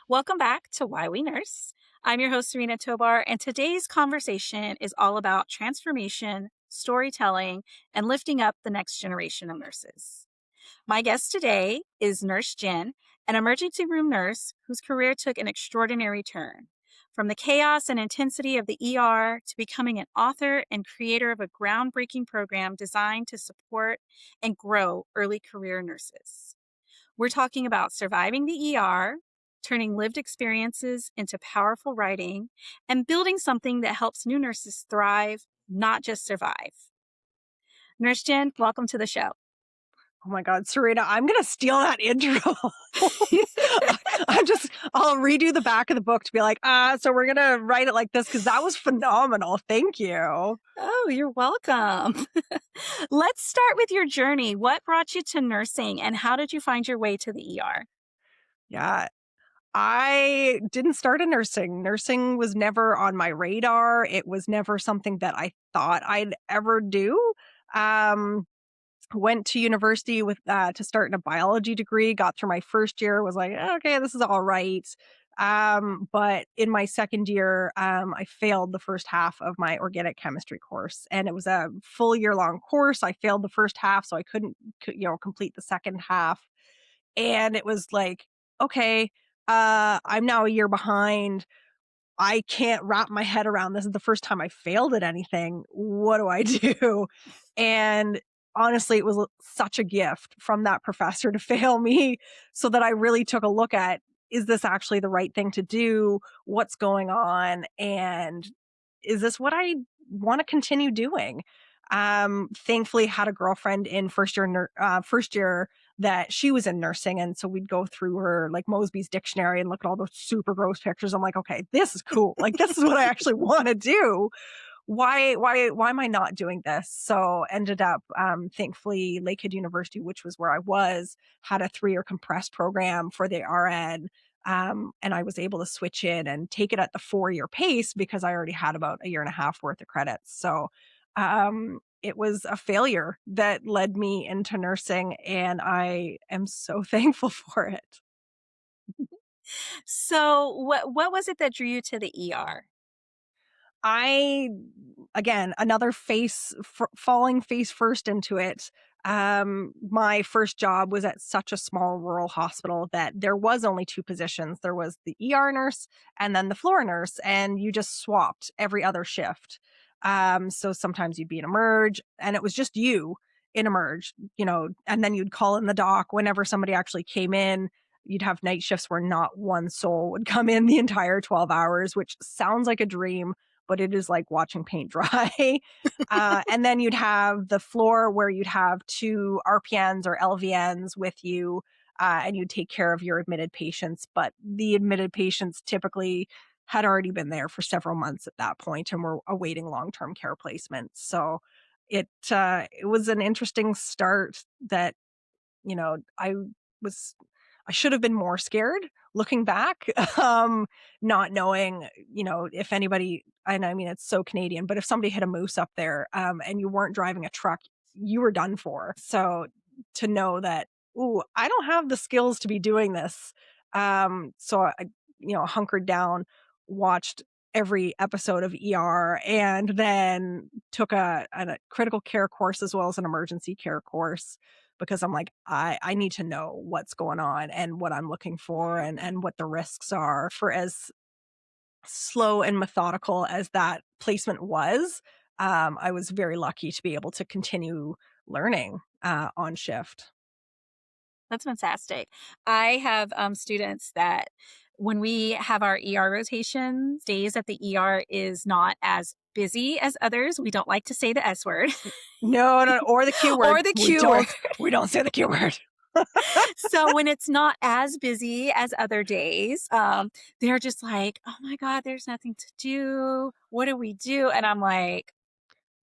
Welcome back to Why We Nurse. I'm your host, Serena Tobar, and today's conversation is all about transformation, storytelling, and lifting up the next generation of nurses. My guest today is Nurse Jen, an emergency room nurse whose career took an extraordinary turn. From the chaos and intensity of the ER to becoming an author and creator of a groundbreaking program designed to support and grow early career nurses. We're talking about surviving the ER, turning lived experiences into powerful writing, and building something that helps new nurses thrive, not just survive. Nurse Jen, welcome to the show. Oh my God, Serena, I'm going to steal that intro. I'll redo the back of the book to be like, so we're going to write it like this because that was phenomenal. Thank you. Oh, you're welcome. Let's start with your journey. What brought you to nursing and how did you find your way to the ER? Yeah, I didn't start in nursing. Nursing was never on my radar. It was never something that I thought I'd ever do. Um, Went to university with to start in a biology degree, got through my first year, was like, okay, this is all right. But in my second year, I failed the first half of my organic chemistry course, and it was a full year long course. I failed the first half, so I couldn't, complete the second half. And it was like, okay, I'm now a year behind. I can't wrap my head around this. Is the first time I failed at anything. What do I do? And honestly, it was such a gift from that professor to fail me so that I really took a look at, is this actually the right thing to do? What's going on? And is this what I want to continue doing? Thankfully had a girlfriend in first year that she was in nursing. And so we'd go through her like Mosby's dictionary and look at all those super gross pictures. I'm like, okay, this is cool. Like, this is what I actually want to do. Why am I not doing this? So ended up, thankfully Lakehead University, which was where I was, had a 3-year compressed program for the RN. And I was able to switch in and take it at the 4-year pace because I already had about a year and a half worth of credits. So, it was a failure that led me into nursing, and I am so thankful for it. So, what was it that drew you to the ER? I again, another falling face first into it. My first job was at such a small rural hospital that there was only 2 positions. There was the ER nurse and then the floor nurse, and you just swapped every other shift. So sometimes you'd be in emerge, and it was just you in emerge, and then you'd call in the doc whenever somebody actually came in. You'd have night shifts where not one soul would come in the entire 12 hours, which sounds like a dream, but it is like watching paint dry. And then you'd have the floor where you'd have 2 RPNs or LVNs with you, and you'd take care of your admitted patients. But the admitted patients typically had already been there for several months at that point and were awaiting long-term care placement. So it was an interesting start that, you know, I was I should have been more scared looking back, not knowing, if anybody, and I mean, it's so Canadian, but if somebody hit a moose up there, and you weren't driving a truck, you were done for. So to know that, ooh, I don't have the skills to be doing this. So I, hunkered down, watched every episode of ER, and then took a critical care course as well as an emergency care course because I'm like, I need to know what's going on and what I'm looking for and what the risks are. For as slow and methodical as that placement was, I was very lucky to be able to continue learning on shift. That's fantastic. I have students that when we have our ER rotations, days at the ER is not as busy as others. We don't like to say the S word No, no, or the Q word. or the We Q word. don't we don't say the Q word. So when it's not as busy as other days, they're just like, oh my God, there's nothing to do. What do we do? And I'm like,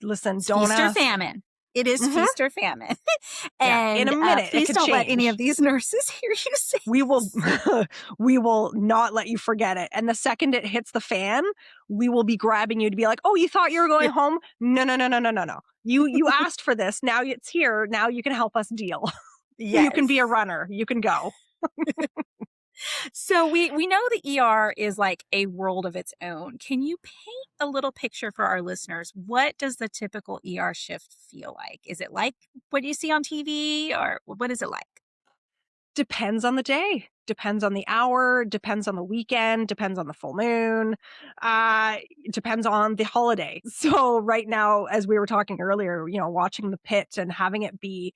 Listen, it's don't feast or ask. famine. It is Mhm. feast or famine. Yeah, in a And minute it please could don't let any of change. these nurses hear you say We will this. we will not let you forget it. And the second it hits the fan, we will be grabbing you to be like, "Oh, you thought you were going home? No, no, no, no, no, no, no. You asked for this. Now it's here. Now you can help us deal. You can be a Yes. runner. You can go." So we know the ER is like a world of its own. Can you paint a little picture for our listeners? What does the typical ER shift feel like? Is it like what you see on TV or what is it like? Depends on the day, depends on the hour, depends on the weekend, depends on the full moon, uh, depends on the holiday. So right now, as we were talking earlier, watching the pit and having it be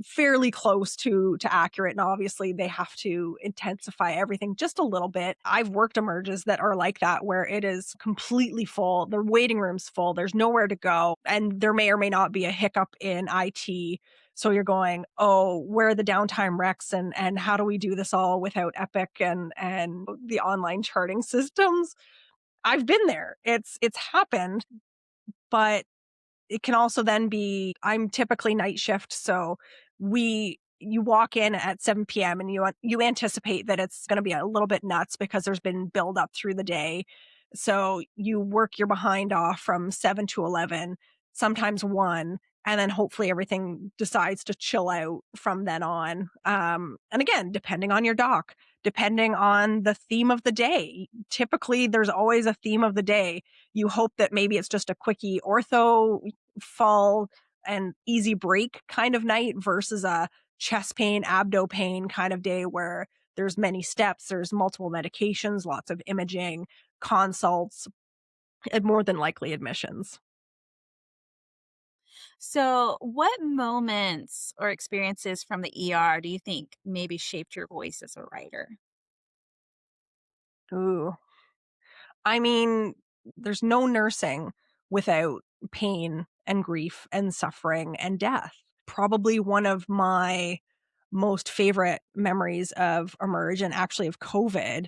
fairly close to accurate, and obviously they have to intensify everything just a little bit. I've worked emerges that are like that, where it is completely full, the waiting room's full, there's nowhere to go, and there may or may not be a hiccup in IT. So you're going, "Oh, where are the downtime recs, and how do we do this all without Epic and the online charting systems?" I've been there. It's happened, but it can also then be, I'm typically night shift, so you walk in at 7 p.m. and you anticipate that it's gonna be a little bit nuts because there's been build up through the day. So you work your behind off from 7 to 11, sometimes 1, and then hopefully everything decides to chill out from then on. And again, depending on your doc, depending on the theme of the day. Typically, there's always a theme of the day. You hope that maybe it's just a quickie ortho fall and easy break kind of night versus a chest pain, abdo pain kind of day where there's many steps, there's multiple medications, lots of imaging, consults, and more than likely admissions. So, what moments or experiences from the ER do you think maybe shaped your voice as a writer? Ooh. I mean, there's no nursing without pain and grief and suffering and death. Probably one of my most favorite memories of Emerge and actually of COVID,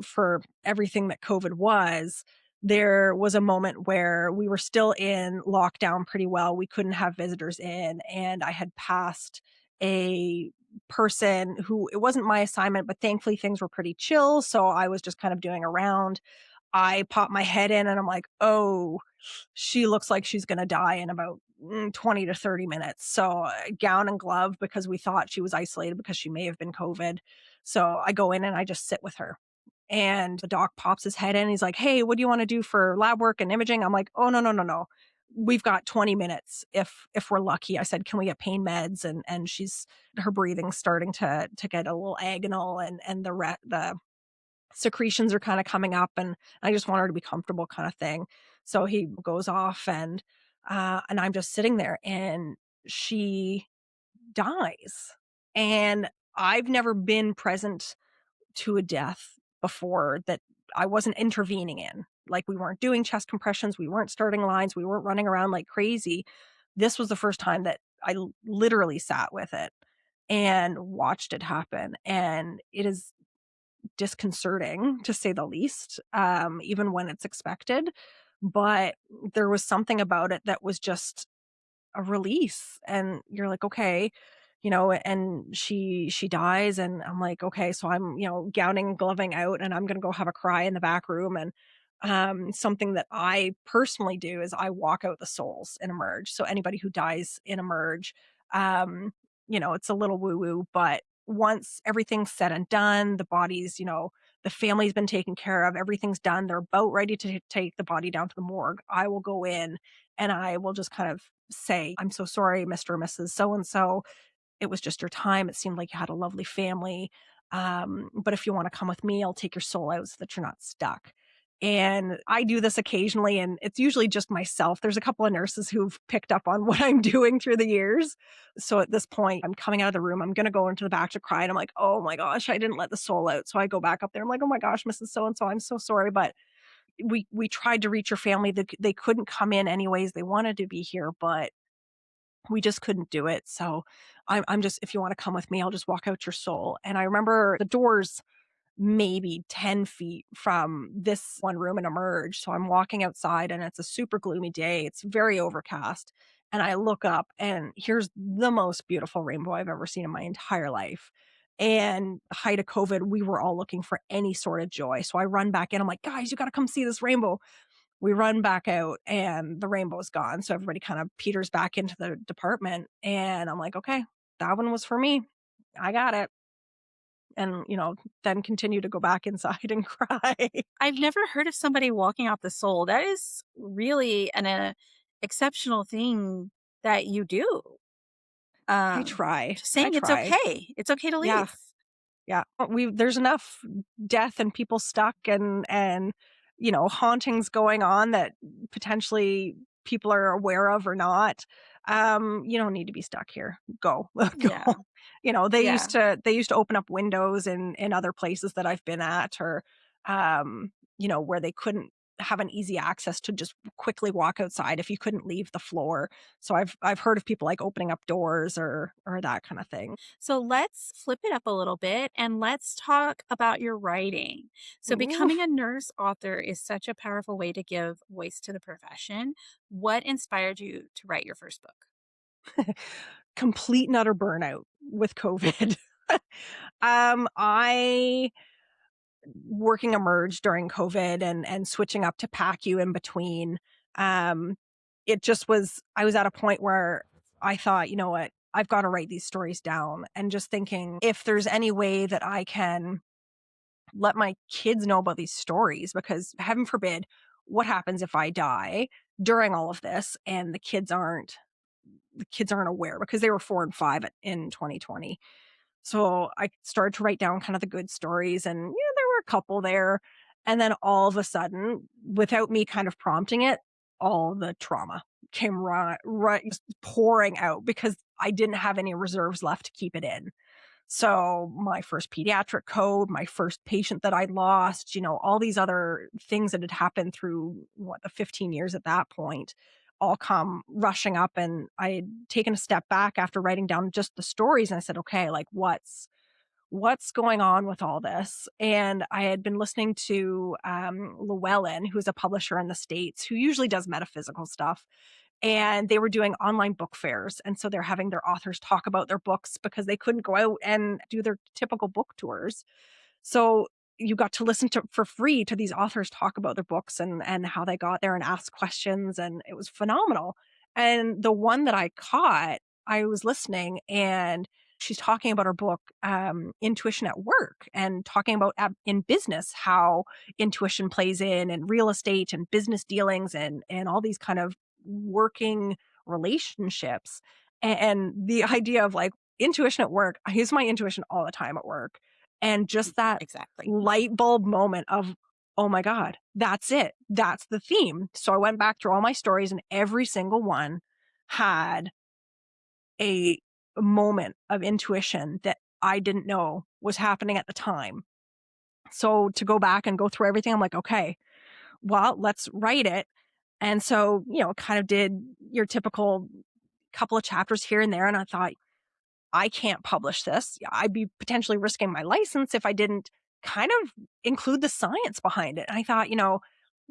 for everything that COVID was, there was a moment where we were still in lockdown pretty well. We couldn't have visitors in, and I had passed a person who, it wasn't my assignment, but thankfully things were pretty chill. So I was just kind of doing a round. I pop my head in and I'm like, "Oh, she looks like she's gonna die in about 20 to 30 minutes." So, gown and glove, because we thought she was isolated because she may have been COVID. So I go in and I just sit with her. And the doc pops his head in. He's like, "Hey, what do you want to do for lab work and imaging?" I'm like, "Oh, no, no, no, no. We've got 20 minutes if we're lucky." I said, "Can we get pain meds?" And she's, her breathing's starting to get a little agonal, and the secretions are kind of coming up, and I just want her to be comfortable, kind of thing. So he goes off, and I'm just sitting there, and she dies. And I've never been present to a death before that I wasn't intervening in. Like, we weren't doing chest compressions, we weren't starting lines, we weren't running around like crazy. This was the first time that I literally sat with it and watched it happen. And it is disconcerting, to say the least, even when it's expected. But there was something about it that was just a release, and you're like, "Okay," and she dies, and I'm like, "Okay," so I'm, gowning and gloving out, and I'm gonna go have a cry in the back room. And something that I personally do is I walk out the souls in Emerge. So anybody who dies in Emerge, um, it's a little woo-woo, but once everything's said and done, the body's, the family's been taken care of, everything's done, they're about ready to take the body down to the morgue, I will go in and I will just kind of say, "I'm so sorry, Mr. or Mrs. So and so. It was just your time. It seemed like you had a lovely family. But if you want to come with me, I'll take your soul out so that you're not stuck." And I do this occasionally, and it's usually just myself. There's a couple of nurses who've picked up on what I'm doing through the years. So at this point, I'm coming out of the room. I'm going to go into the back to cry. And I'm like, "Oh my gosh, I didn't let the soul out." So I go back up there. I'm like, "Oh my gosh, Mrs. So and so, I'm so sorry. But we tried to reach your family. They couldn't come in anyways. They wanted to be here, but we just couldn't do it. So I'm just, if you want to come with me, I'll just walk out your soul." And I remember the doors maybe 10 feet from this one room and Emerge. So I'm walking outside, and it's a super gloomy day. It's very overcast. And I look up, and here's the most beautiful rainbow I've ever seen in my entire life. And height of COVID, we were all looking for any sort of joy. So I run back in. I'm like, "Guys, you got to come see this rainbow." We run back out, and the rainbow's gone. So everybody kind of peters back into the department. And I'm like, "Okay, that one was for me. I got it." and, then continue to go back inside and cry. I've never heard of somebody walking out the soul. That is really an exceptional thing that you do. I Um, try. just I saying it's try. okay. It's okay to Yeah. leave. Yeah. There's enough death and people stuck and hauntings going on that potentially people are aware of or not. You don't need to be stuck here. Go. Go. Yeah. They Yeah. used to open up windows in other places that I've been at, or where they couldn't have an easy access to just quickly walk outside if you couldn't leave the floor. So I've heard of people like opening up doors or that kind of thing. So let's flip it up a little bit and let's talk about your writing. So, Ooh. becoming a nurse author is such a powerful way to give voice to the profession. What inspired you to write your first book? Complete and utter burnout with COVID. I working emerged during COVID and switching up to PACU in between. Um, it just was I was at a point where I thought, you know what, I've got to write these stories down, and just thinking if there's any way that I can let my kids know about these stories, because heaven forbid, what happens if I die during all of this and the kids aren't aware, because they were 4 and 5 in 2020. So I started to write down kind of the good stories, and there were a couple there. And then all of a sudden, without me kind of prompting it, all the trauma came right just pouring out, because I didn't have any reserves left to keep it in. So my first pediatric code, my first patient that I lost, all these other things that had happened through the 15 years at that point all come rushing up. And I had taken a step back after writing down just the stories, and I said, okay, like what's going on with all this? And I had been listening to Llewellyn, who's a publisher in the States who usually does metaphysical stuff. And they were doing online book fairs. And so they're having their authors talk about their books because they couldn't go out and do their typical book tours. So you got to listen to for free to these authors talk about their books and how they got there and ask questions, and it was phenomenal. And the one that I caught, I was listening, and she's talking about her book, Intuition at Work, and talking about in business how intuition plays in real estate and business dealings and all these kind of working relationships. And the idea of like intuition at work, I use my intuition all the time at work. And just that Exactly. light bulb moment of, oh my God, that's it. That's the theme. So I went back through all my stories, and every single one had a moment of intuition that I didn't know was happening at the time. So to go back and go through everything, I'm like, okay, well, let's write it. And so, kind of did your typical couple of chapters here and there. And I thought, I can't publish this. I'd be potentially risking my license if I didn't kind of include the science behind it. And I thought,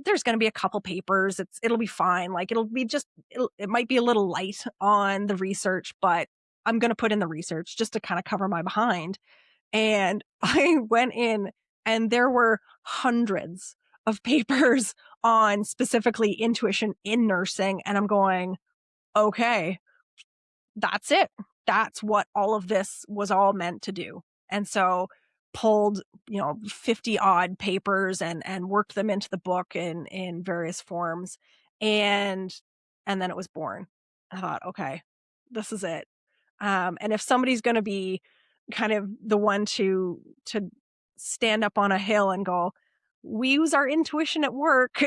there's going to be a couple papers. It'll be fine. Like it might be a little light on the research, but I'm going to put in the research just to kind of cover my behind. And I went in, and there were hundreds of papers on specifically intuition in nursing. And I'm going, okay, that's it. That's what all of this was all meant to do. And so pulled, 50 odd papers and worked them into the book in various forms. And and then it was born. I thought, okay, this is it. And if somebody's going to be kind of the one to stand up on a hill and go, we use our intuition at work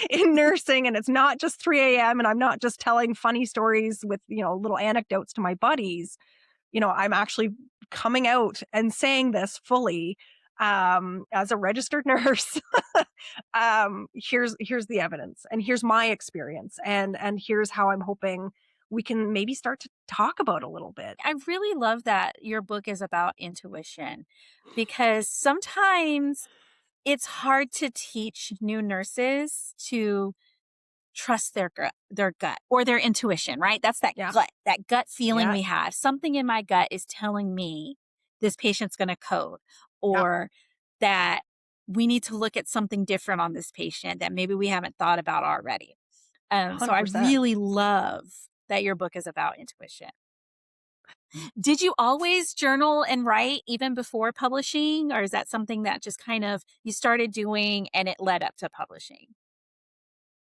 in nursing, and it's not just 3 a.m. and I'm not just telling funny stories with, little anecdotes to my buddies. I'm actually coming out and saying this fully as a registered nurse. Here's the evidence, and here's my experience, and here's how I'm hoping we can maybe start to talk about a little bit. I really love that your book is about intuition because sometimes it's hard to teach new nurses to trust their gut or their intuition, right? That's Yeah. that gut feeling Yeah. we have. Something in my gut is telling me this patient's going to code, Yeah. or that we need to look at something different on this patient that maybe we haven't thought about already. So I 100%. really love that your book is about intuition. Did you always journal and write even before publishing, or is that something that just kind of you started doing and it led up to publishing?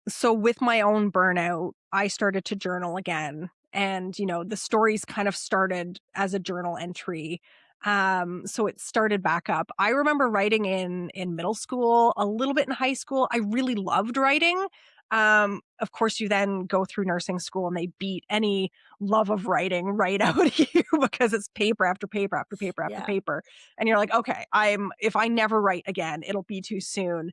So with my own burnout, I started to journal again. And, the stories kind of started as a journal entry. So it started back up. I remember writing in middle school, a little bit in high school. I really loved writing. Of course, you then go through nursing school and they beat any love of writing right out of you because it's paper after paper after paper after Yeah. paper. And you're like, okay, if I never write again, it'll be too soon.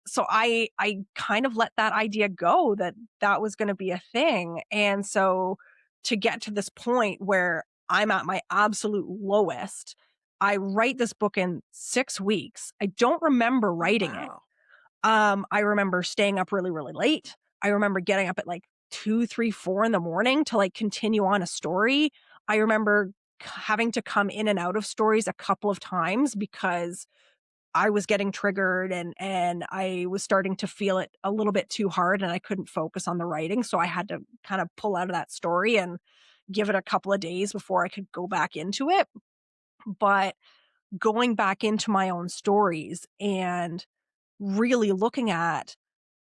So I kind of let that idea go that that was gonna be a thing, and so to get to this point where I'm at my absolute lowest, I write this book in 6 weeks. I don't remember Oh, writing it. wow. I remember staying up really, really late. I remember getting up at, like, 2, 3, 4 in the morning to, like, continue on a story. I remember having to come in and out of stories a couple of times because I was getting triggered and I was starting to feel it a little bit too hard and I couldn't focus on the writing. So I had to kind of pull out of that story and give it a couple of days before I could go back into it. But going back into my own stories and really looking at,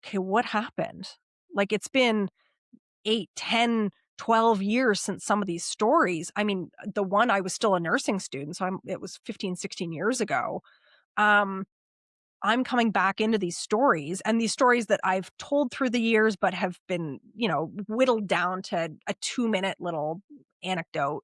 okay, what happened? Like it's been 8, 10, 12 years since some of these stories. I mean, the one I was still a nursing student, so it was 15, 16 years ago. Um, I'm coming back into these stories and these stories that I've told through the years, but have been, whittled down to a 2-minute little anecdote.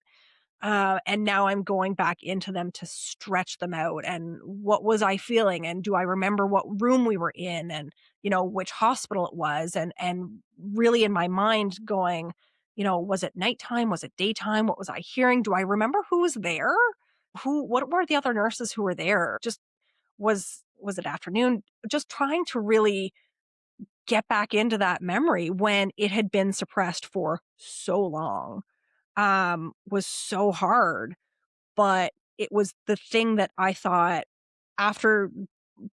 And now I'm going back into them to stretch them out. And what was I feeling? And do I remember what room we were in and, which hospital it was? And really in my mind going, was it nighttime? Was it daytime? What was I hearing? Do I remember who was there? What were the other nurses who were there? Just was it afternoon? Just trying to really get back into that memory when it had been suppressed for so long, was so hard, but it was the thing that I thought after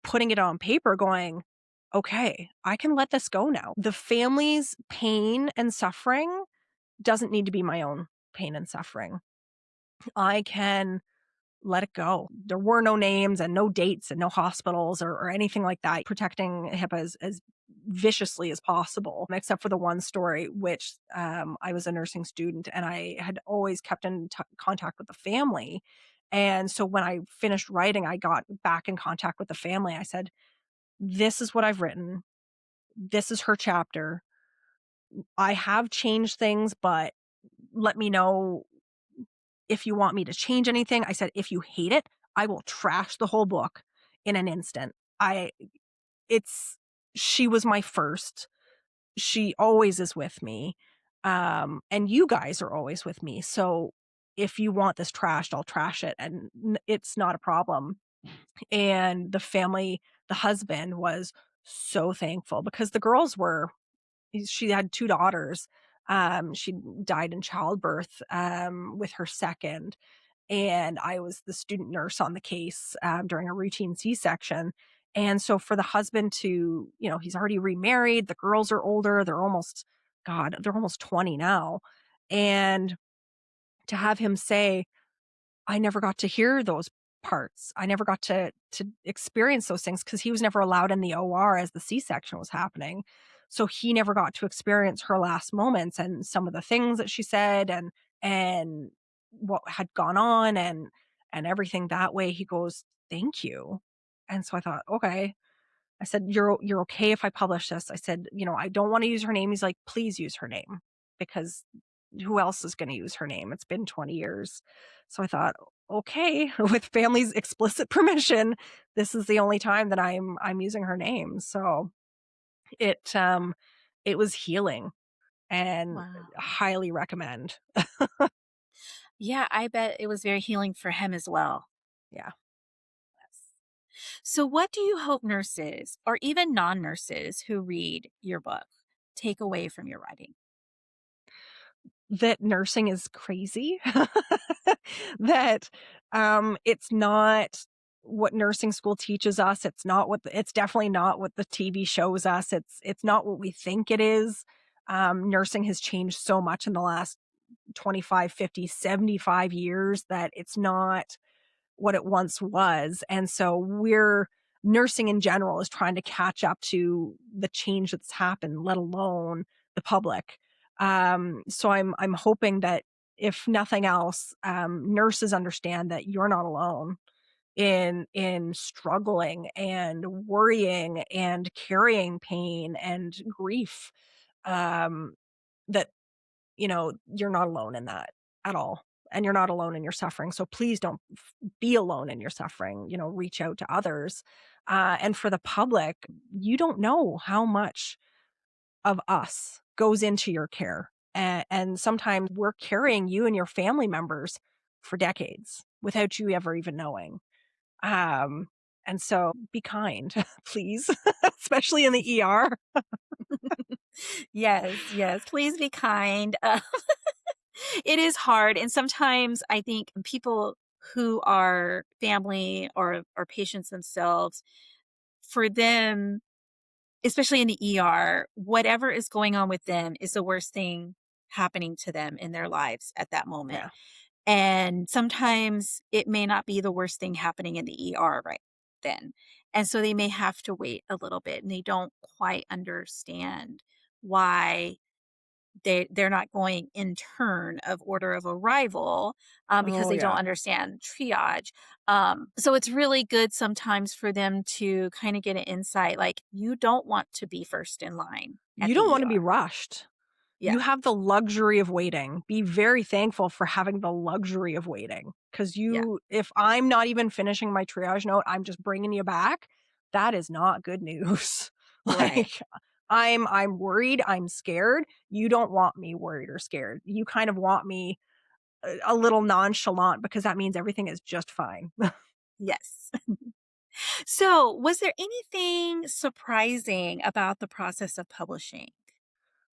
putting it on paper going, "Okay, I can let this go now." The family's pain and suffering doesn't need to be my own pain and suffering. I can let it go. There were no names and no dates and no hospitals or anything like that, protecting HIPAA as viciously as possible, except for the one story, which I was a nursing student and I had always kept in contact with the family. And so when I finished writing, I got back in contact with the family. I said, "This is what I've written. This is her chapter. I have changed things, but let me know if you want me to change anything." I said, "If you hate it, I will trash the whole book in an instant." I it's She was my first. She always is with me. And you guys are always with me. So if you want this trashed, I'll trash it and it's not a problem. And the family, the husband was so thankful because the girls were she had 2 daughters. She died in childbirth with her second and I was the student nurse on the case during a routine C-section. And so for the husband to, he's already remarried, the girls are older, they're almost 20 now. And to have him say, I never got to hear those parts. I never got to experience those things because he was never allowed in the OR as the C-section was happening. So he never got to experience her last moments and some of the things that she said and what had gone on and everything that way. He goes, "Thank you." And so I thought, okay. I said, "You're okay if I publish this?" I said, "I don't want to use her name." He's like, "Please use her name because who else is going to use her name? It's been 20 years." So I thought, okay, with family's explicit permission, this is the only time that I'm using her name. So it was healing and Wow. highly recommend. Yeah, I bet it was very healing for him as well. Yeah. So, what do you hope nurses or even non nurses who read your book take away from your writing? That nursing is crazy. That, it's not what nursing school teaches us, it's definitely not what the TV shows us, it's not what we think it is. Nursing has changed so much in the last 25, 50, 75 years that it's not what it once was. And so nursing in general is trying to catch up to the change that's happened, let alone the public. So I'm hoping that if nothing else, nurses understand that you're not alone in struggling and worrying and carrying pain and grief. Um, that you're not alone in that at all. And you're not alone in your suffering. So please don't be alone in your suffering. Reach out to others. And for the public, you don't know how much of us goes into your care. And sometimes we're carrying you and your family members for decades without you ever even knowing. Um, and so be kind, please, especially in the ER. Yes, yes. Please be kind. It is hard. And sometimes I think people who are family or patients themselves, for them, especially in the ER, whatever is going on with them is the worst thing happening to them in their lives at that moment. Yeah. And sometimes it may not be the worst thing happening in the ER right then. And so they may have to wait a little bit and they don't quite understand why they're not going in turn of order of arrival, because Oh, they don't yeah. understand triage. So it's really good sometimes for them to kind of get an insight, like you don't want to be first in line at You don't the want to be ER. rushed. Yeah, You have the luxury of waiting. Be very thankful for having the luxury of waiting. Because yeah, if I'm not even finishing my triage note, I'm just bringing you back. That is not good news. right. Like, I'm worried. I'm scared. You don't want me worried or scared. You kind of want me a little nonchalant because that means everything is just fine. Yes. So, was there anything surprising about the process of publishing?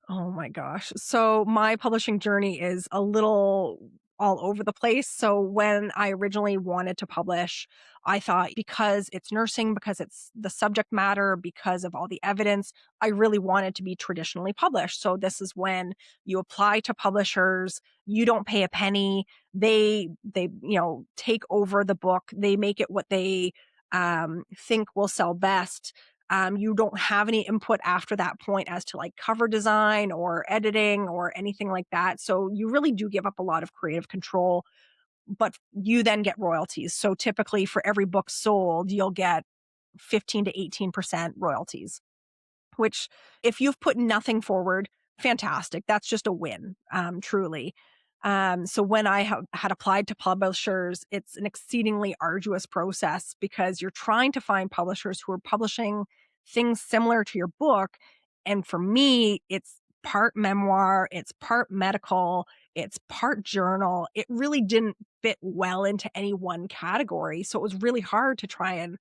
Oh my gosh. So my publishing journey is a little all over the place. So when I originally wanted to publish, I thought because it's nursing, because it's the subject matter, because of all the evidence, I really wanted to be traditionally published. So this is when you apply to publishers, you don't pay a penny. They take over the book. They make it what they think will sell best. You don't have any input after that point as to like cover design or editing or anything like that. So you really do give up a lot of creative control, but you then get royalties. So typically for every book sold, you'll get 15 to 18% royalties, which if you've put nothing forward, fantastic. That's just a win, truly. So when I had applied to publishers, it's an exceedingly arduous process because you're trying to find publishers who are publishing things similar to your book. And for me, it's part memoir, it's part medical, it's part journal. It really didn't fit well into any one category. So it was really hard to try and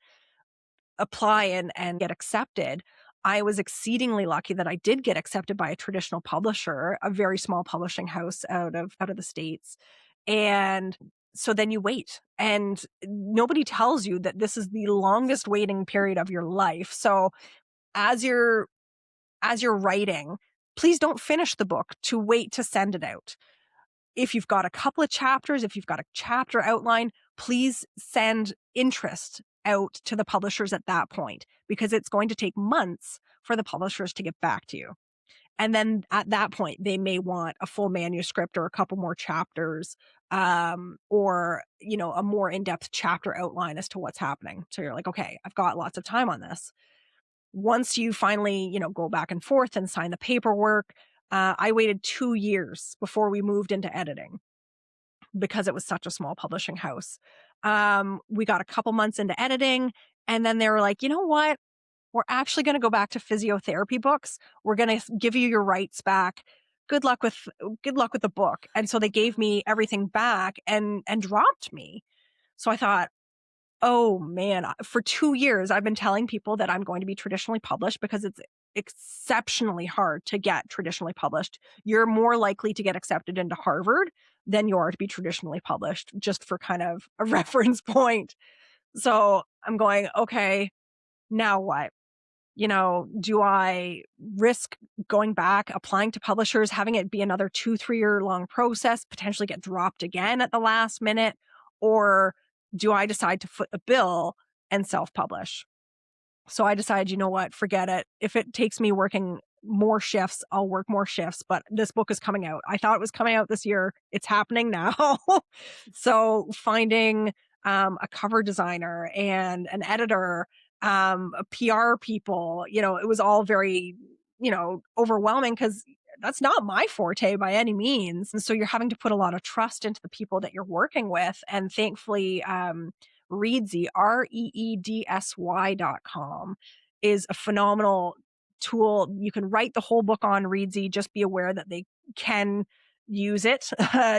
apply and get accepted. I was exceedingly lucky that I did get accepted by a traditional publisher, a very small publishing house out of the States. And so then you wait and nobody tells you that this is the longest waiting period of your life. So as you're as you're writing, please don't finish the book to wait to send it out. If you've got a couple of chapters, if you've got a chapter outline, please send interest out to the publishers at that point because it's going to take months for the publishers to get back to you. And then at that point, they may want a full manuscript or a couple more chapters, or a more in-depth chapter outline as to what's happening. So you're like, okay, I've got lots of time on this. Once you finally, go back and forth and sign the paperwork, I waited 2 years before we moved into editing because it was such a small publishing house. We got a couple months into editing, and then they were like, "You know what? We're actually gonna go back to physiotherapy books. We're gonna give you your rights back. Good luck with good luck with the book." And so they gave me everything back and dropped me. So I thought, "Oh, man." For 2 years, I've been telling people that I'm going to be traditionally published because it's exceptionally hard to get traditionally published. You're more likely to get accepted into Harvard than you are to be traditionally published, just for kind of a reference point. So I'm going, "Okay, now what?" Do I risk going back, applying to publishers, having it be another 2, 3 year long process, potentially get dropped again at the last minute? Or do I decide to foot the bill and self publish? So I decided, you know what, forget it. If it takes me working more shifts, I'll work more shifts. But this book is coming out. I thought it was coming out this year. It's happening now. So finding a cover designer and an editor, a PR people, it was all very, overwhelming because that's not my forte by any means. And so you're having to put a lot of trust into the people that you're working with. And thankfully, Reedsy, reedsy.com is a phenomenal tool. You can write the whole book on Reedsy. Just be aware that they can use it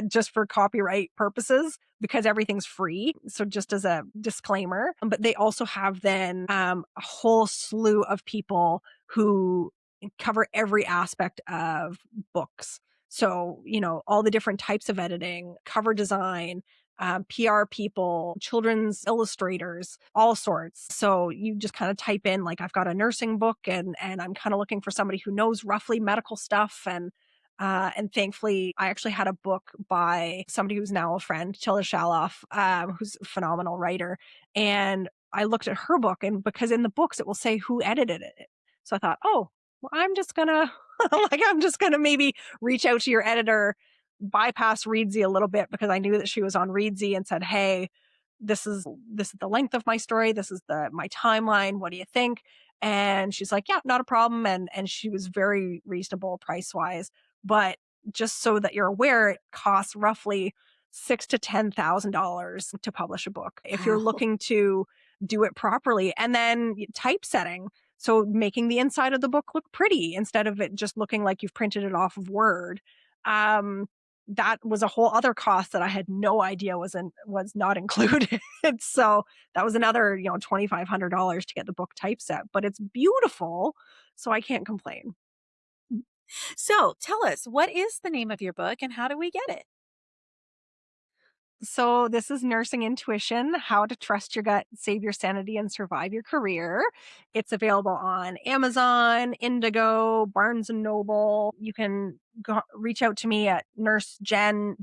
just for copyright purposes because everything's free. So just as a disclaimer, but they also have then a whole slew of people who cover every aspect of books. So, all the different types of editing, cover design, PR people, children's illustrators, all sorts. So you just kind of type in like I've got a nursing book and I'm kind of looking for somebody who knows roughly medical stuff and thankfully, I actually had a book by somebody who's now a friend, Tilda Shaloff, who's a phenomenal writer. And I looked at her book, and because in the books it will say who edited it. So I thought, oh, well, I'm just gonna maybe reach out to your editor, bypass Reedsy a little bit because I knew that she was on Reedsy and said, hey, this is the length of my story. This is my timeline. What do you think? And she's like, yeah, not a problem. And she was very reasonable price wise. But just so that you're aware, it costs roughly $6,000 to $10,000 to publish a book. If you're Wow. looking to do it properly, and then typesetting, so making the inside of the book look pretty instead of it just looking like you've printed it off of Word. Um, that was a whole other cost that I had no idea was not included. So that was another, $2,500 to get the book typeset, but it's beautiful, so I can't complain. So tell us, what is the name of your book and how do we get it? So this is Nursing Intuition: How to Trust Your Gut, Save Your Sanity, and Survive Your Career. It's available on Amazon, Indigo, Barnes and Noble. You can reach out to me at nursejen.ca.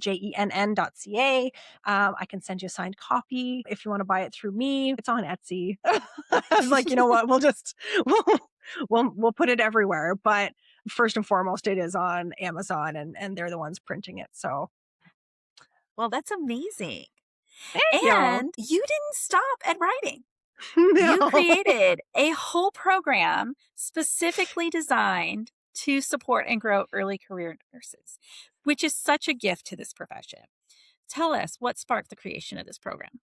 I can send you a signed copy if you want to buy it through me. It's on Etsy. I was like, you know what? We'll we'll put it everywhere. But first and foremost, it is on Amazon, and they're the ones printing it. So Well, that's amazing. thank you. And you didn't stop at writing. You No. created a whole program specifically designed to support and grow early career nurses, which is such a gift to this profession. Tell us what sparked the creation of this program.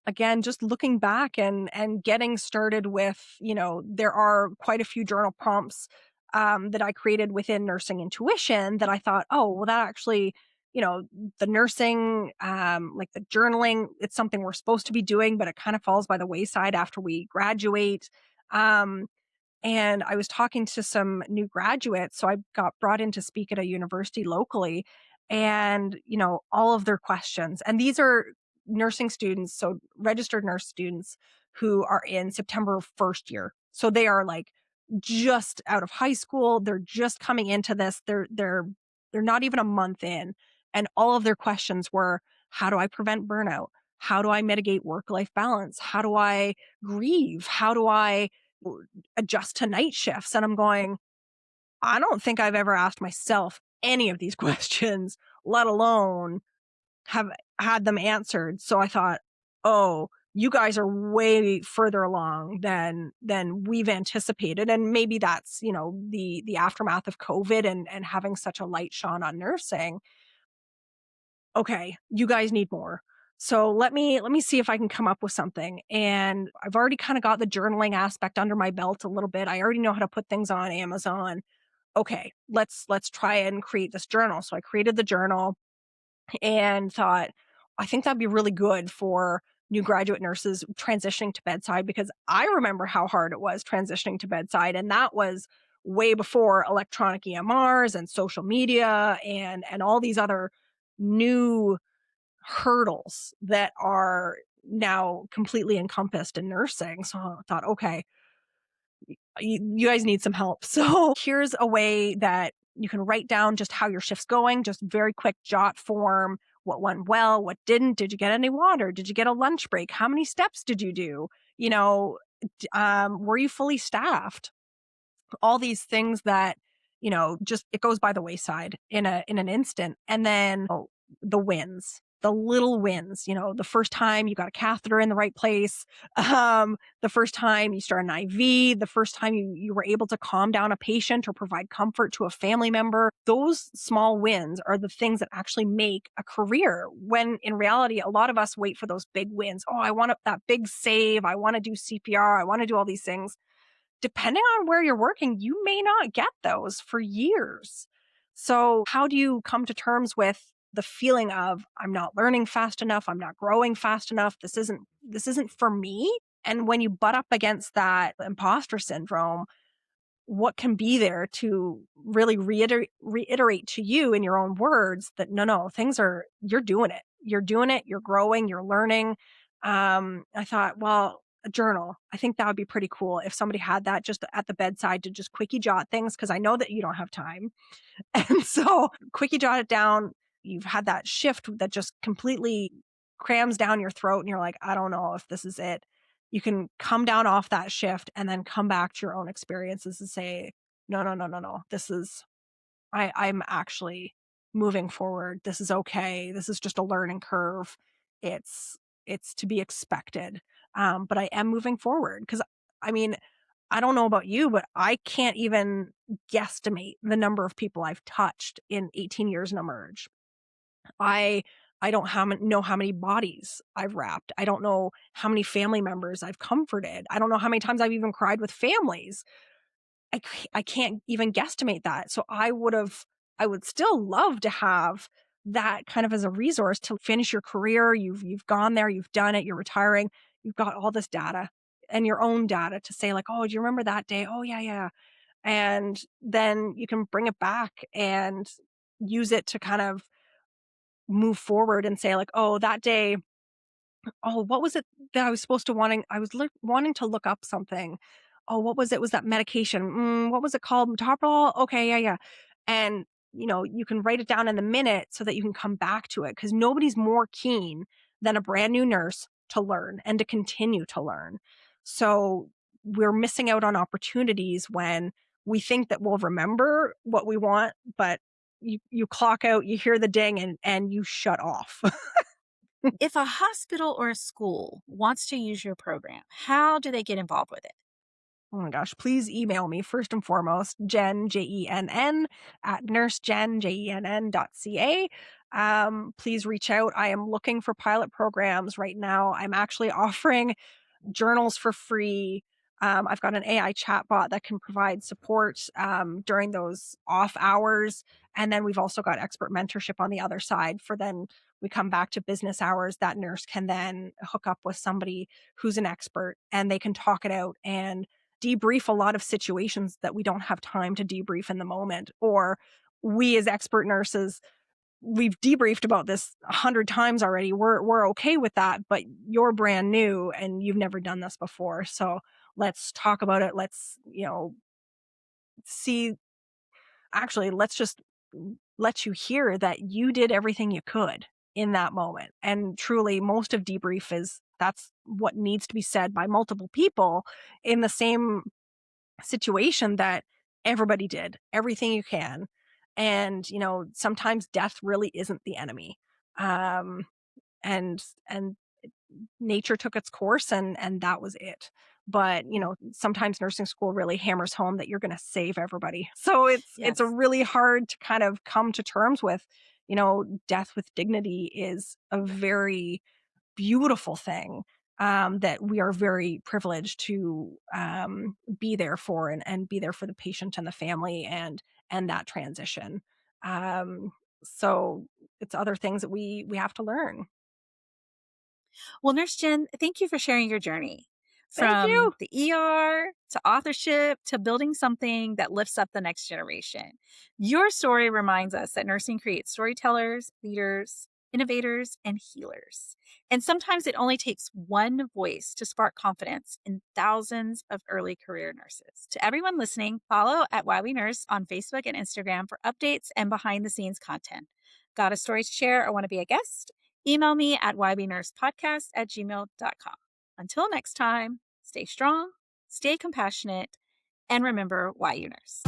Again, just looking back and getting started with, there are quite a few journal prompts that I created within Nursing Intuition that I thought, oh, well, that actually, you know, the nursing, like the journaling, it's something we're supposed to be doing, but it kind of falls by the wayside after we graduate. Um, and I was talking to some new graduates. So I got brought in to speak at a university locally, and, all of their questions. And these are nursing students, so registered nurse students who are in September first year. So they are like just out of high school. They're just coming into this. They're not even a month in. And all of their questions were, how do I prevent burnout? How do I mitigate work life balance? How do I grieve? How do I adjust to night shifts? And I'm going, I don't think I've ever asked myself any of these questions, let alone have had them answered. So I thought, oh, you guys are way further along than we've anticipated. And maybe that's, the aftermath of COVID and having such a light shone on nursing. Okay, you guys need more. So let me see if I can come up with something. And I've already kind of got the journaling aspect under my belt a little bit. I already know how to put things on Amazon. Okay, let's try and create this journal. So I created the journal and thought, I think that'd be really good for new graduate nurses transitioning to bedside, because I remember how hard it was transitioning to bedside. And that was way before electronic EMRs and social media and all these other new hurdles that are now completely encompassed in nursing. So I thought, okay, you guys need some help. So here's a way that you can write down just how your shift's going, just very quick jot form. What went well, what didn't? Did you get any water? Did you get a lunch break? How many steps did you do? You know, were you fully staffed? All these things that, just it goes by the wayside in an instant. And then the wins, the little wins, the first time you got a catheter in the right place, the first time you start an IV, the first time you were able to calm down a patient or provide comfort to a family member. Those small wins are the things that actually make a career, when in reality a lot of us wait for those big wins. Oh, I want that big save, I want to do CPR, I want to do all these things. Depending on where you're working, you may not get those for years. So, how do you come to terms with the feeling of I'm not learning fast enough, I'm not growing fast enough, this isn't for me? And when you butt up against that imposter syndrome, what can be there to really reiterate to you in your own words that no, things are, you're doing it. You're doing it, you're growing, you're learning. I thought, well, a journal. I think that would be pretty cool if somebody had that just at the bedside to just quickie jot things, because I know that you don't have time. And so quickie jot it down. You've had that shift that just completely crams down your throat and you're like, I don't know if this is it. You can come down off that shift and then come back to your own experiences and say, no, no, no, no, no. This is, I'm actually moving forward. This is okay. This is just a learning curve. It's, it's to be expected. But I am moving forward because, I mean, I don't know about you, but I can't even guesstimate the number of people I've touched in 18 years in Emerge. I I don't know how many bodies I've wrapped. I don't know how many family members I've comforted. I don't know how many times I've even cried with families. I can't even guesstimate that. So I would still love to have that kind of as a resource to finish your career. You've gone there, you've done it, you're retiring. You've got all this data and your own data to say like, "Oh, do you remember that day? Oh, yeah, yeah." And then you can bring it back and use it to kind of move forward and say like, "Oh, that day, oh, what was it that I was supposed to wanting I was wanting to look up something. Oh, what was it? Was that medication? What was it called? Metoprolol? Okay, yeah, yeah." And, you can write it down in the minute so that you can come back to it, because nobody's more keen than a brand new nurse to learn and to continue to learn. So, we're missing out on opportunities when we think that we'll remember what we want, but you clock out, you hear the ding and you shut off. If a hospital or a school wants to use your program, how do they get involved with it? Oh my gosh, please email me first and foremost, Jen, Jenn, at nursejen.ca. Please reach out. I am looking for pilot programs right now. I'm actually offering journals for free. I've got an AI chatbot that can provide support during those off hours. And then we've also got expert mentorship on the other side for then we come back to business hours. That nurse can then hook up with somebody who's an expert and they can talk it out and debrief a lot of situations that we don't have time to debrief in the moment. Or we as expert nurses, we've debriefed about this 100 times already. We're okay with that, but you're brand new and you've never done this before. So let's talk about it. Let's, see, actually, let's just let you hear that you did everything you could in that moment. And truly, most of debrief is that's what needs to be said by multiple people in the same situation, that everybody did everything you can. And, sometimes death really isn't the enemy. Um, and nature took its course and that was it. But, sometimes nursing school really hammers home that you're going to save everybody. So it's a Yes. really hard to kind of come to terms with. Death with dignity is a very beautiful thing, that we are very privileged to be there for, and be there for the patient and the family and that transition. Um, so it's other things that we have to learn. Well, Nurse Jen, thank you for sharing your journey Thank from you. the ER to authorship to building something that lifts up the next generation. Your story reminds us that nursing creates storytellers, leaders, innovators, and healers. And sometimes it only takes one voice to spark confidence in thousands of early career nurses. To everyone listening, follow at Why We Nurse on Facebook and Instagram for updates and behind the scenes content. Got a story to share or want to be a guest? Email me at ywnursepodcast@gmail.com. Until next time, stay strong, stay compassionate, and remember why you nurse.